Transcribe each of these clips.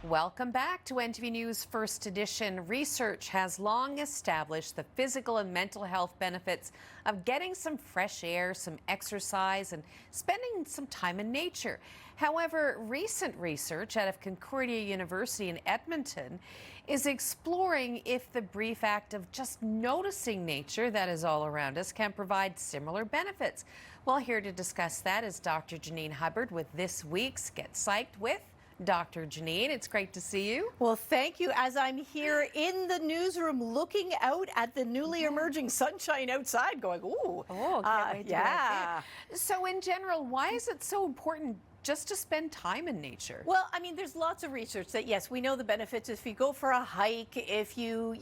Welcome back to NTV News First Edition. Research has long established the physical and mental health benefits of getting some fresh air, some exercise, and spending some time in nature. However, recent research out of Concordia University in Edmonton is exploring if the brief act of just noticing nature that is all around us can provide similar benefits. Well, here to discuss that is Dr. Janine Hubbard with this week's Get Psyched with Dr. Janine. It's great to see you. Well, thank you. As I'm here in the newsroom looking out at the newly emerging sunshine outside going, ooh. Oh, can't wait to get out yeah. So in general, why is it so important just to spend time in nature? Well, I mean, there's lots of research that, yes, we know the benefits if you go for a hike, if you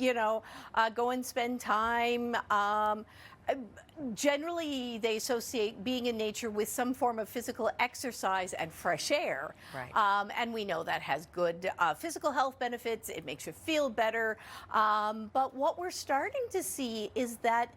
go and spend time. Generally, they associate being in nature with some form of physical exercise and fresh air. Right. And we know that has good physical health benefits. It makes you feel better. But what we're starting to see is that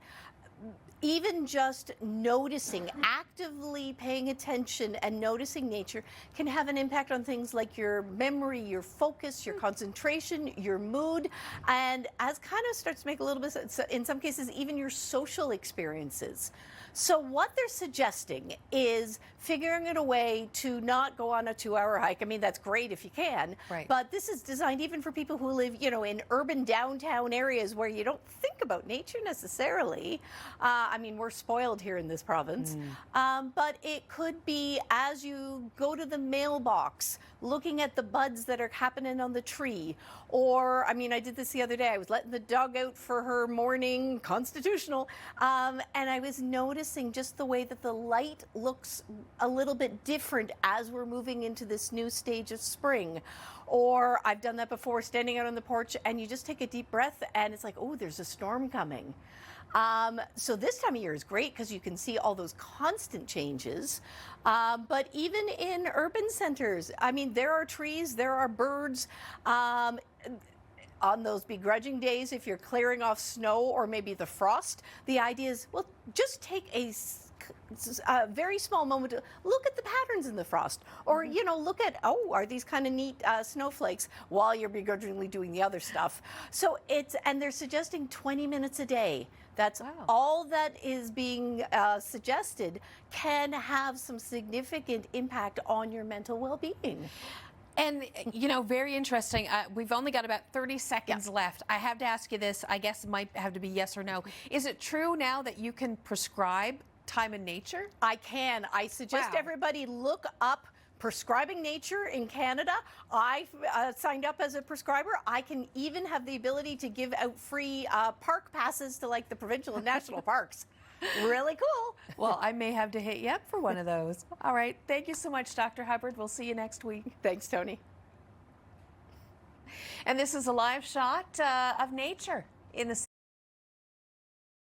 even just noticing, actively paying attention and noticing nature can have an impact on things like your memory, your focus, your concentration, your mood, and as kind of starts to make a little bit sense, in some cases, even your social experiences. So what they're suggesting is figuring out a way to not go on a 2-hour hike. I mean, that's great if you can, right. But this is designed even for people who live, in urban downtown areas where you don't think about nature necessarily. I mean, we're spoiled here in this province, but it could be as you go to the mailbox, looking at the buds that are happening on the tree. Or, I mean, I did this the other day. I was letting the dog out for her morning constitutional, and I was noticing just the way that the light looks a little bit different as we're moving into this new stage of spring. Or I've done that before, standing out on the porch, and you just take a deep breath, and it's like, oh, there's a storm coming. So this time of year is great because you can see all those constant changes. But even in urban centers, I mean, there are trees, there are birds. On those begrudging days, if you're clearing off snow or maybe the frost, the idea is, well, just take a very small moment to look at the patterns in the frost, or look at, oh, are these kind of neat snowflakes, while you're begrudgingly doing the other stuff. So and they're suggesting 20 minutes a day. That's all that is being suggested can have some significant impact on your mental well-being. And, very interesting. We've only got about 30 seconds left. I have to ask you this. I guess it might have to be yes or no. Is it true now that you can prescribe time in nature? I can. I suggest everybody look up Prescribing Nature in Canada. I signed up as a prescriber. I can even have the ability to give out free park passes to like the provincial and national parks. Really cool. Well, I may have to hit you up for one of those. All right. Thank you so much, Dr. Hubbard. We'll see you next week. Thanks, Tony. And this is a live shot of nature in the